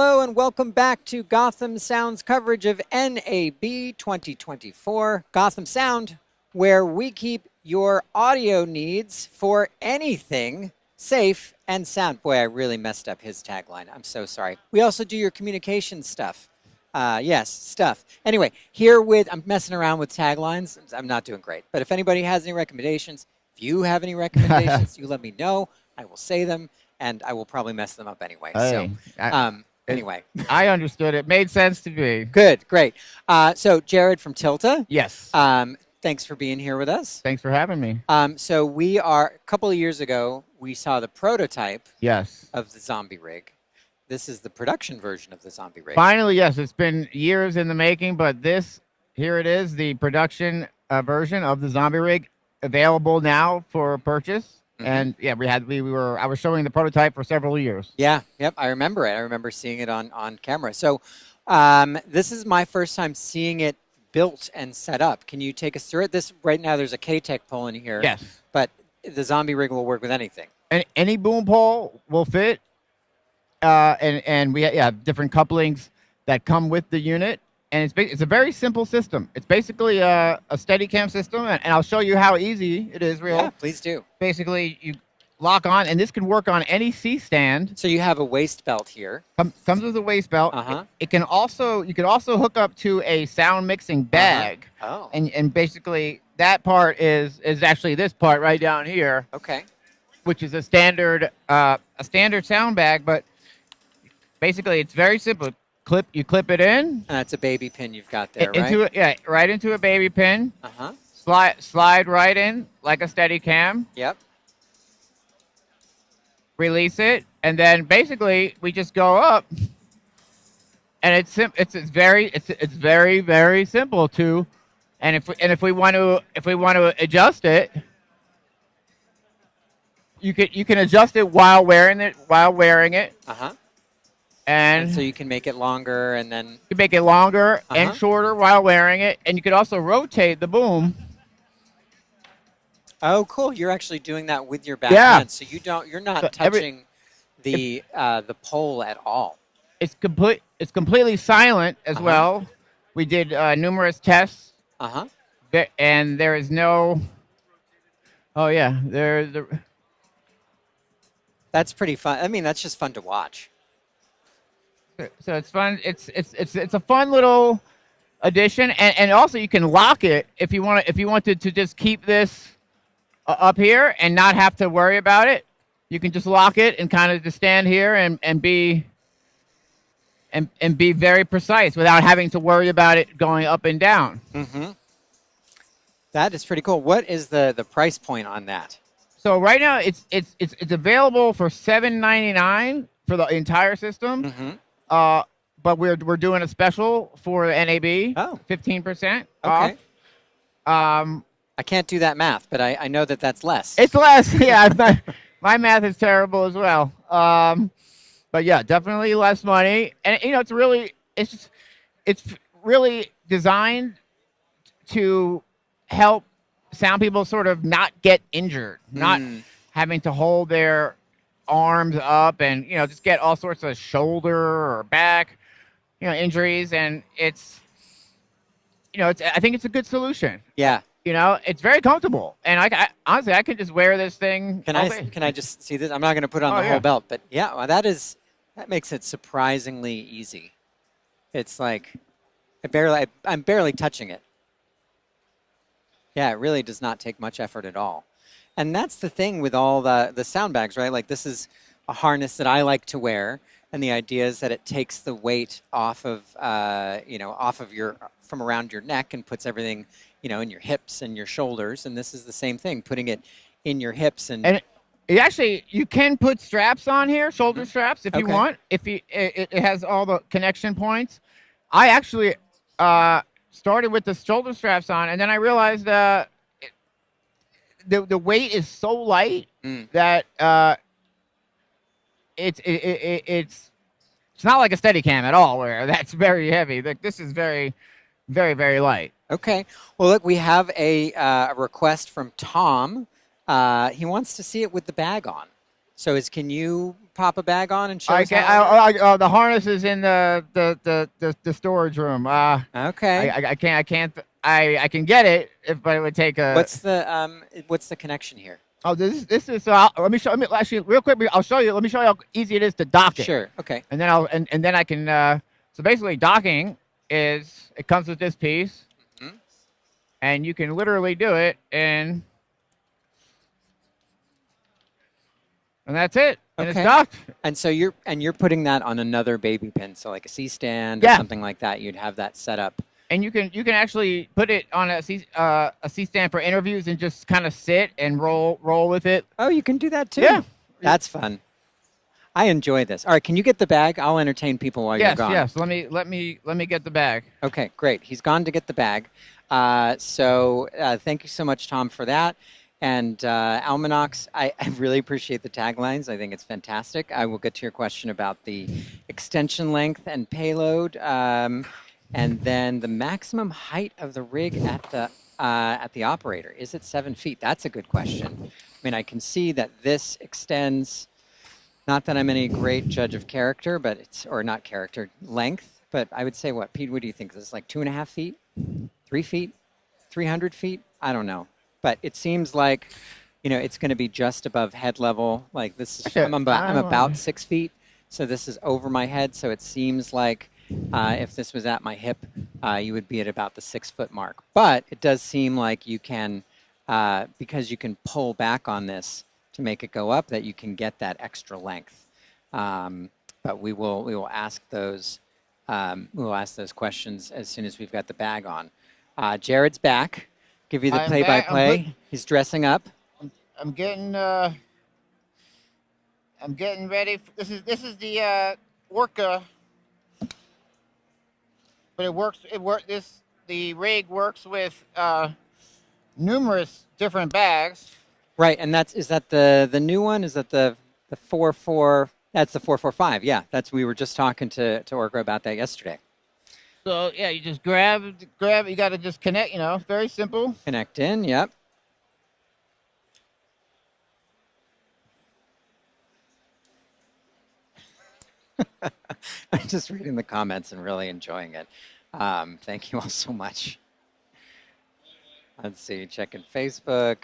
Hello and welcome back to Gotham Sound's coverage of NAB 2024. Gotham Sound, where we keep your audio needs for anything safe and sound. Boy, I really messed up his tagline. I'm so sorry. We also do your communication stuff. Yes, stuff. Anyway, I'm messing around with taglines. I'm not doing great. But if anybody has any recommendations, if you have any recommendations, you let me know. I will say them, and I will probably mess them up anyway. Anyway. I understood. It made sense to me. Good, great. So Jared from Tilta. Yes. Thanks for being here with us. Thanks for having me. So a couple of years ago, we saw the prototype of the zombie rig. This is the production version of the zombie rig. Finally, yes. It's been years in the making, but here it is, the production version of the zombie rig, available now for purchase. And yeah, I was showing the prototype for several years. Yeah, yep, I remember it. I remember seeing it on camera. So this is my first time seeing it built and set up. Can you take us through it? This right now, there's a K-Tech pole in here. Yes. But the zombie rig will work with anything. And any boom pole will fit. And we have different couplings that come with the unit. And it's a very simple system. It's basically a Steadicam system, and I'll show you how easy it is. Yeah, please do. Basically, you lock on, and this can work on any C-stand. So you have a waist belt here. Comes with a waist belt. You can also hook up to a sound mixing bag. Oh. And basically, that part is actually this part right down here. Okay. Which is a standard sound bag, but basically, it's very simple. You clip it in. And that's a baby pin you've got there, right? Right into a baby pin. Slide right in like a Steadicam. Yep. Release it, and then basically we just go up, and it's very, very simple to, and if we want to adjust it, you can adjust it while wearing it. And so you can make it longer, and then you make it longer and shorter while wearing it, and you could also rotate the boom. Oh, cool! You're actually doing that with your back hand, so you're not touching the pole at all. It's completely silent as well. We did numerous tests. And there is no. Oh yeah, That's pretty fun. I mean, that's just fun to watch. So it's fun. It's a fun little addition, and also you can lock it if you wanted to just keep this up here and not have to worry about it. You can just lock it and kind of just stand here and be very precise without having to worry about it going up and down. That is pretty cool. What is the price point on that? So right now it's available for $799 for the entire system. But we're doing a special for NAB. 15% off. I can't do that math, but I know that's less. It's less. Yeah, my math is terrible as well. But yeah, definitely less money, and it's really designed to help sound people sort of not get injured, not having to hold their arms up and just get all sorts of shoulder or back injuries, and I think it's a good solution. Yeah. It's very comfortable, and I honestly I can just wear this thing. Can I just see this? I'm not going to put on the whole belt, but yeah, well, that makes it surprisingly easy. It's like I'm barely touching it. Yeah, it really does not take much effort at all. And that's the thing with all the sound bags, right? Like, this is a harness that I like to wear, and the idea is that it takes the weight off of from around your neck and puts everything in your hips and your shoulders. And this is the same thing, putting it in your hips and you can put straps on here, shoulder straps, if you want. It has all the connection points. I actually started with the shoulder straps on, and then I realized the weight is so light that it's not like a Steadicam at all, where that's very heavy. Like, this is very, very, very light. Okay. Well, look, we have a request from Tom. He wants to see it with the bag on. So can you pop a bag on and show I us can, how? the harness is in the storage room. Okay. I can get it, but it would take a. What's the connection here? Oh, this is. Let me show. Let me actually real quick. I'll show you. Let me show you how easy it is to dock it. Sure. Okay. And then and then I can. So basically, docking is it comes with this piece, and you can literally do it, and that's it. And it's Okay. docked. And so you're putting that on another baby pin, so like a C stand or Yeah. something like that. You'd have that set up. And you can actually put it on a C stand for interviews and just kind of sit and roll with it. Oh, you can do that too. Yeah. That's fun. I enjoy this. All right, can you get the bag? I'll entertain people while you're gone. Yes. Let me get the bag. Okay, great. He's gone to get the bag. So thank you so much, Tom, for that. And Almanacs, I really appreciate the taglines. I think it's fantastic. I will get to your question about the extension length and payload, and then the maximum height of the rig at the operator. Is it 7 feet? That's a good question. I mean, I can see that this extends. Not that I'm any great judge of character, but or not character length. But I would say, what, Pete? What do you think? Is this like 2.5 feet, 3 feet, 300 feet? I don't know. But it seems like, it's going to be just above head level. Like this is, I'm about 6 feet, so this is over my head. So it seems like if this was at my hip, you would be at about the 6 foot mark. But it does seem like you can, because you can pull back on this to make it go up, that you can get that extra length. But we will ask those questions as soon as we've got the bag on. Jared's back. Give you the play-by-play. He's dressing up. I'm getting ready. This is the Orca, but the rig works with numerous different bags. Right, and is that the new one? Is that the 4.4? That's the 4.45. Yeah, we were just talking to Orca about that yesterday. So yeah, you just grab. You got to just connect. Very simple. Connect in. Yep. I'm just reading the comments and really enjoying it. Thank you all so much. Let's see. Checking Facebook.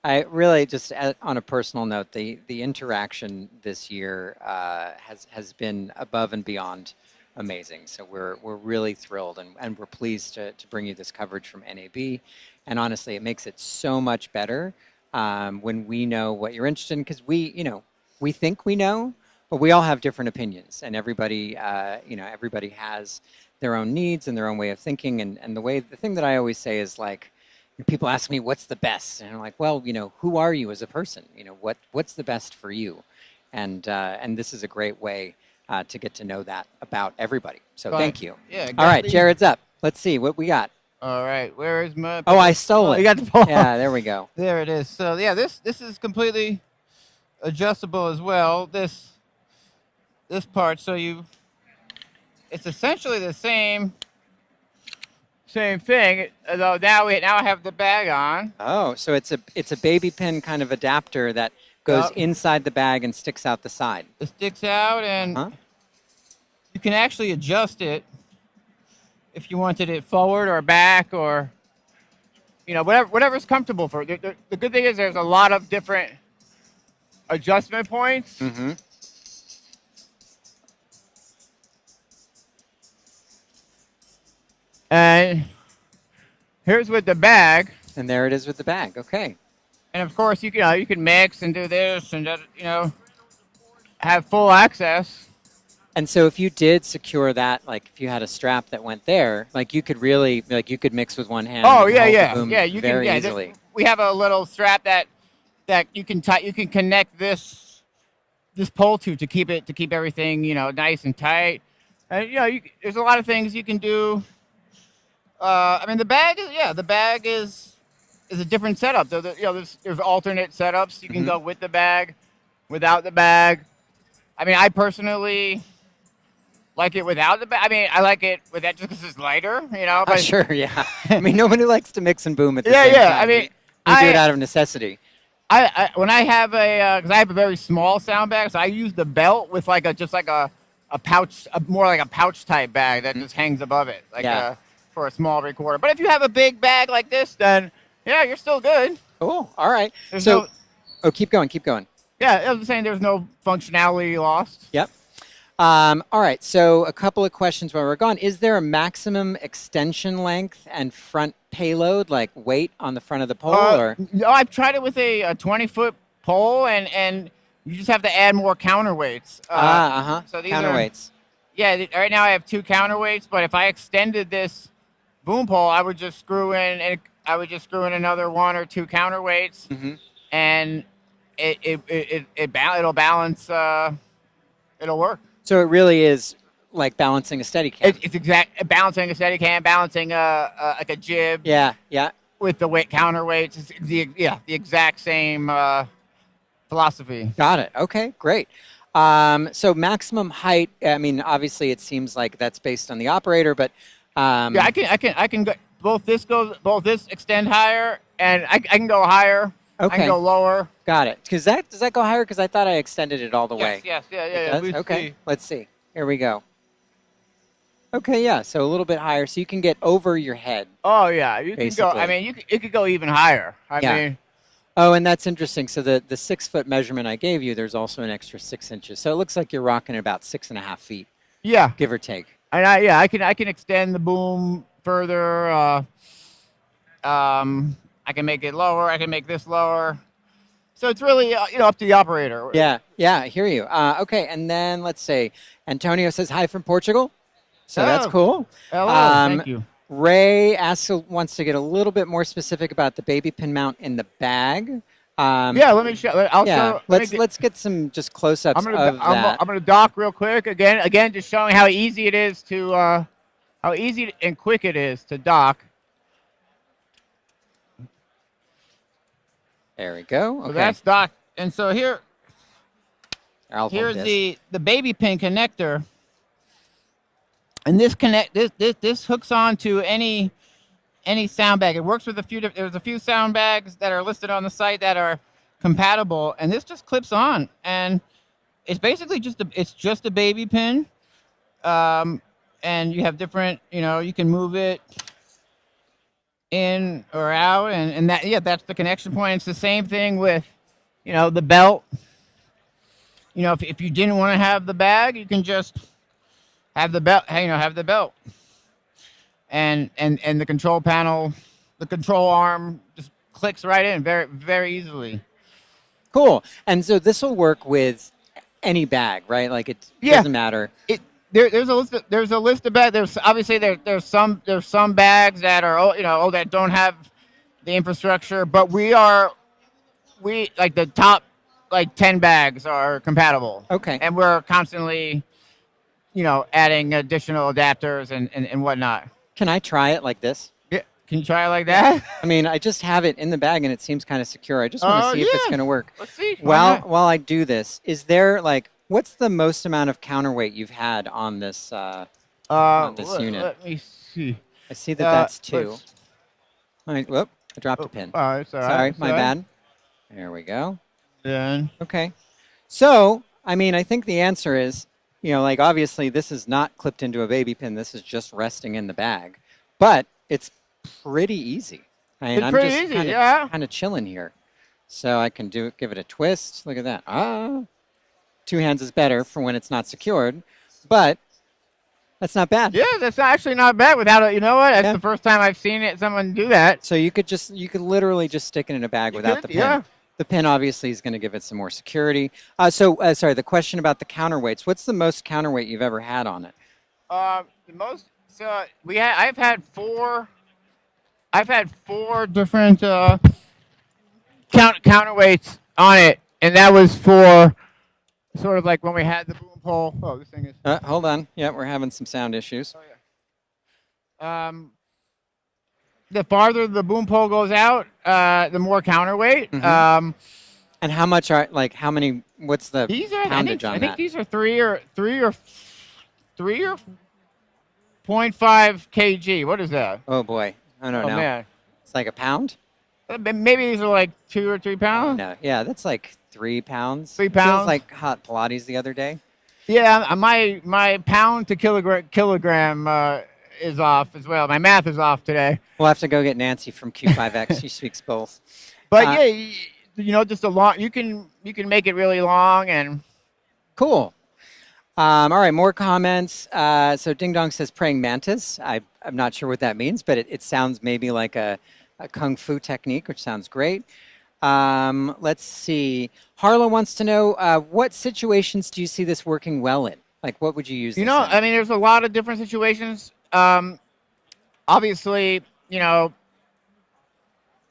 I really just on a personal note, the interaction this year has been above and beyond amazing. So we're really thrilled and we're pleased to bring you this coverage from NAB. And honestly, it makes it so much better when we know what you're interested in, because we think we know, but we all have different opinions, and everybody has their own needs and their own way of thinking. And the thing that I always say is, like, people ask me, what's the best? And I'm like, well, who are you as a person? What's the best for you? And this is a great way to get to know that about everybody. So thank you. Yeah. All right, Jared's up. Let's see what we got. All right, where is my? Oh, I stole it. You got the ball. Yeah, there we go. There it is. So yeah, this is completely adjustable as well. This part, so it's essentially the same thing. Though now I have the bag on. Oh, so it's a baby pin kind of adapter that goes inside the bag and sticks out the side. It sticks out, and you can actually adjust it if you wanted it forward or back, or whatever's comfortable for it. The good thing is there's a lot of different adjustment points. Mm-hmm. And here's with the bag. And there it is with the bag. Okay. And of course, you can mix and do this and have full access. And so if you did secure that, like if you had a strap that went there, like you could really, you could mix with one hand. Oh, and yeah, hold yeah. the boom Yeah, you very can. easily. We have a little strap that you can connect this pole to keep everything, nice and tight. And there's a lot of things you can do. The bag is a different setup. There's alternate setups. You can go with the bag, without the bag. I personally like it without the bag. I like it with that just because it's lighter, But sure, yeah. Nobody likes to mix and boom at the same time. Yeah. We do it out of necessity. when I have a because I have a very small sound bag, so I use the belt with like a pouch, more like a pouch type bag that just hangs above it, like for a small recorder. But if you have a big bag like this, then yeah, you're still good. Cool. All right. There's So, no, oh, keep going. Keep going. yeah, I was saying there's no functionality lost. Yep. All right. So, a couple of questions while we're gone. Is there a maximum extension length and front payload, like weight on the front of the pole? Or No, I've tried it with a 20-foot pole, and you just have to add more counterweights. So these counterweights. Right now I have 2 counterweights, but if I extended this boom pole, I would just screw in another 1 or 2 counterweights, and it'll balance. It'll work. So it really is like balancing a Steadicam. It's balancing a Steadicam, balancing like a jib. Yeah. With the counterweights, it's the exact same philosophy. Got it. Okay, great. So maximum height. I mean, obviously, it seems like that's based on the operator, but I can go, both this extend higher, and I can go higher. Okay. I can go lower. Got it. Does that go higher? Because I thought I extended it all the way. Yes. Yeah. Okay. Let's see. Here we go. Okay. Yeah. So a little bit higher, so you can get over your head. Oh yeah, you basically. can go. I mean, it could go even higher. I mean. Oh, and that's interesting. So the 6-foot measurement I gave you, there's also an extra 6 inches. So it looks like you're rocking about 6.5 feet. Yeah. Give or take. And I can extend the boom further. I can make it lower. I can make this lower. So it's really up to the operator. Yeah, I hear you. Okay, and then let's say Antonio says hi from Portugal. So that's cool. Hello, thank you. Ray wants to get a little bit more specific about the baby pin mount in the bag. Let me show. Let's get some just close-ups of that. I'm gonna dock real quick again, just showing how easy it is to how easy and quick it is to dock. There we go. Okay. So that's docked, and so here's this. the baby pin connector, and this hooks on to any sound bag. It works with there's a few sound bags that are listed on the site that are compatible, and this just clips on, and it's basically just a baby pin, and you have different, you can move it in or out, and that's the connection point. It's the same thing with the belt. If you didn't want to have the bag, you can just have the belt, and the control panel, the control arm just clicks right in very, very easily. Cool. And so this will work with any bag, right? Like it doesn't matter. There's a list of bags. There's some bags that are that don't have the infrastructure, but we like the top 10 bags are compatible. Okay. And we're constantly adding additional adapters and whatnot. Can I try it like this? Yeah. Can you try it like that? I mean, I just have it in the bag and it seems kind of secure. I just want to see if it's going to work. Let's see. While I do this, is there what's the most amount of counterweight you've had on this unit? Let me see. I see that's 2. Whoop! I dropped a pin. Sorry, my bad. There we go. Then. Okay. So, I mean, I think the answer is, obviously this is not clipped into a baby pin. This is just resting in the bag. But it's pretty easy. It's pretty easy, kind of chilling here. So I can give it a twist. Look at that. 2 hands is better for when it's not secured, but that's not bad. Yeah, that's actually not bad without it. You know what? That's the first time I've seen someone do that. So you could literally just stick it in a bag without the pin. Yeah. The pin obviously is going to give it some more security. Sorry, the question about the counterweights. What's the most counterweight you've ever had on it? The most. So I've had 4. I've had 4 different counterweights on it, and that was for sort of like when we had the boom pole. Oh, this thing is. Hold on. Yeah, we're having some sound issues. Oh yeah. The farther the boom pole goes out, the more counterweight. Mm-hmm. And how much how many? What's the poundage on that? I think these are 3 or 0.5 kg. What is that? Oh boy, I don't know. Man. It's like a pound. Maybe these are like 2 or 3 pounds. No, yeah, that's like 3 pounds. 3 Feels pounds. like hot Pilates the other day. Yeah, my pound to kilogram is off as well. My math is off today. We'll have to go get Nancy from Q5X. She speaks both. But just a long. You can make it really long and cool. All right, more comments. So Ding Dong says praying mantis. I'm not sure what that means, but it sounds maybe like a kung fu technique, which sounds great. Let's see. Harlow wants to know, what situations do you see this working well in? Like, what would you use this in? I mean, there's a lot of different situations. Obviously,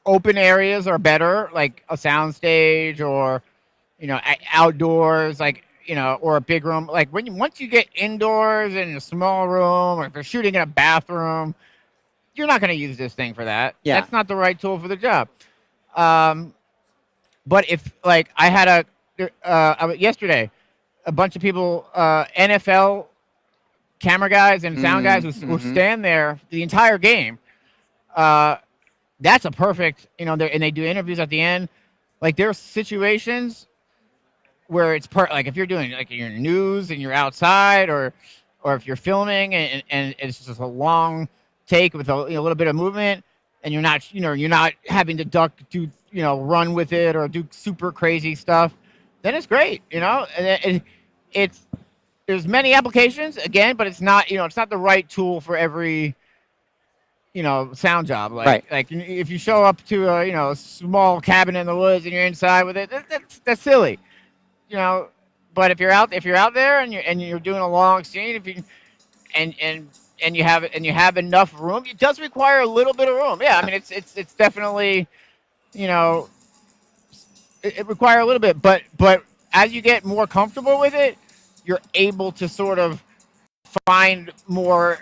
open areas are better, like a soundstage or, outdoors, like, or a big room. Like once you get indoors in a small room, or if you're shooting in a bathroom, you're not going to use this thing for that. Yeah. That's not the right tool for the job. But if, like, I had yesterday, a bunch of people, NFL camera guys and sound guys who stand there the entire game. That's a perfect, and they do interviews at the end. Like, there's situations where it's like if you're doing like your news and you're outside, or if you're filming and it's just a long take with a little bit of movement, and you're not having to duck, run with it or do super crazy stuff, then it's great, and there's many applications again, but it's not the right tool for every sound job. Like if you show up to a small cabin in the woods and you're inside with it, that's silly. But if you're out there and you're doing a long scene, and you have enough room, it does require a little bit of room. Yeah, I mean it's definitely, it requires a little bit, but as you get more comfortable with it, you're able to sort of find more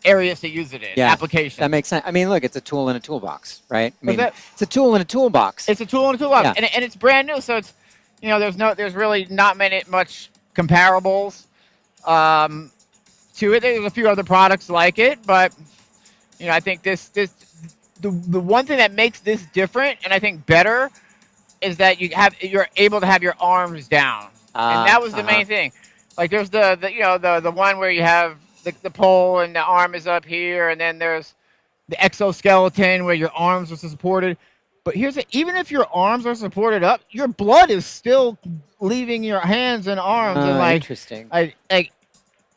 areas to use it in. Yeah, applications. That makes sense. I mean, look, it's a tool in a toolbox, right? I mean, it's a tool in a toolbox. It's a tool in a toolbox, Yeah. and it's brand new, so it's there's really not much comparables to it. There's a few other products like it, but I think the one thing that makes this different, and I think better, is that you're able to have your arms down, and that was the main thing. Like there's the one where you have the pole and the arm is up here, and then there's the exoskeleton where your arms are supported. But even if your arms are supported up, your blood is still leaving your hands and arms. And interesting.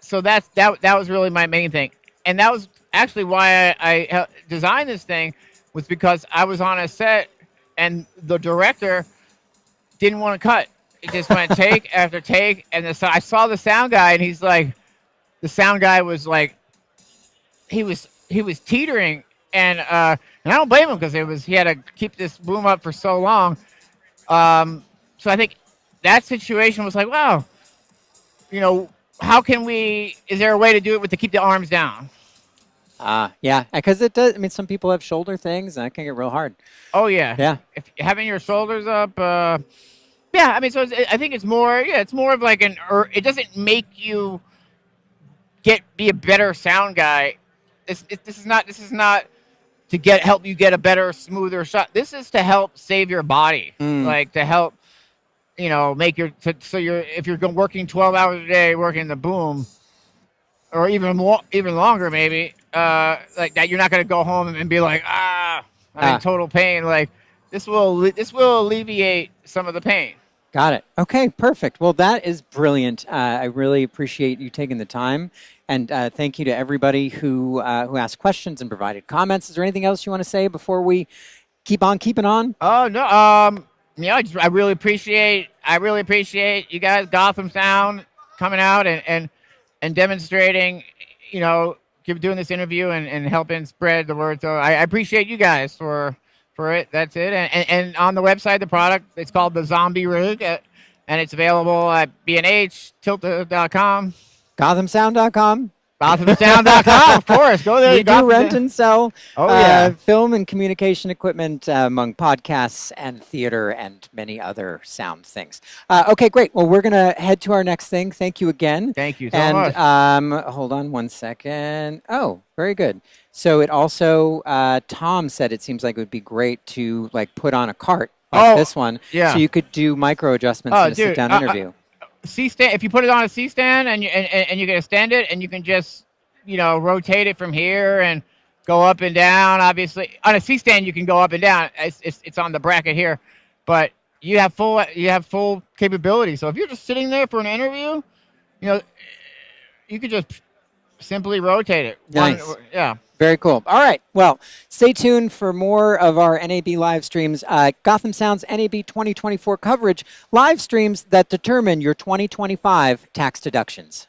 So that was really my main thing, and that was actually why I designed this thing, was because I was on a set and the director didn't want to cut. It just went take after take, and I saw the sound guy, and he's like, the sound guy was like, he was teetering, and I don't blame him, because he had to keep this boom up for so long. So I think that situation was like, wow, how can is there a way to do it to keep the arms down? Yeah, because it does. I mean, some people have shoulder things, and that can get real hard. Oh yeah, yeah. If having your shoulders up, yeah. I mean, so I think it's more of like it doesn't make you be a better sound guy. This is not to help you get a better, smoother shot. This is to help save your body, like to help, make if you're working 12 hours a day working the boom, or even longer maybe, like that, you're not going to go home and be like, I'm in total pain. Like this will alleviate some of the pain. Got it. Okay, perfect. Well, that is brilliant. I really appreciate you taking the time, and thank you to everybody who asked questions and provided comments. Is there anything else you want to say before we keep on keeping on? Oh no. I really appreciate you guys, Gotham Sound, coming out and demonstrating, doing this interview and helping spread the word. So I appreciate you guys for it. That's it. And on the website, the product, it's called the Zombie Rig, and it's available at B&H, Tilta.com. GothamSound.com. GothamSound.com, of course. Go there. We do rent and sell Oh, film and communication equipment among podcasts and theater and many other sound things. Okay, great. Well, we're going to head to our next thing. Thank you again. Thank you so and, much. hold on one second. Oh, very good. So it also, Tom said it seems like it would be great to like put on a cart like this one. Yeah. So you could do micro adjustments in a sit-down interview. C-stand. If you put it on a C-stand and you're gonna stand it, and you can just rotate it from here and go up and down. Obviously, on a C-stand you can go up and down. It's on the bracket here, but you have full capability. So if you're just sitting there for an interview, you could just simply rotate it. Nice. Yeah. Very cool. All right. Well, stay tuned for more of our NAB live streams. Gotham Sound's NAB 2024 coverage, live streams that determine your 2025 tax deductions.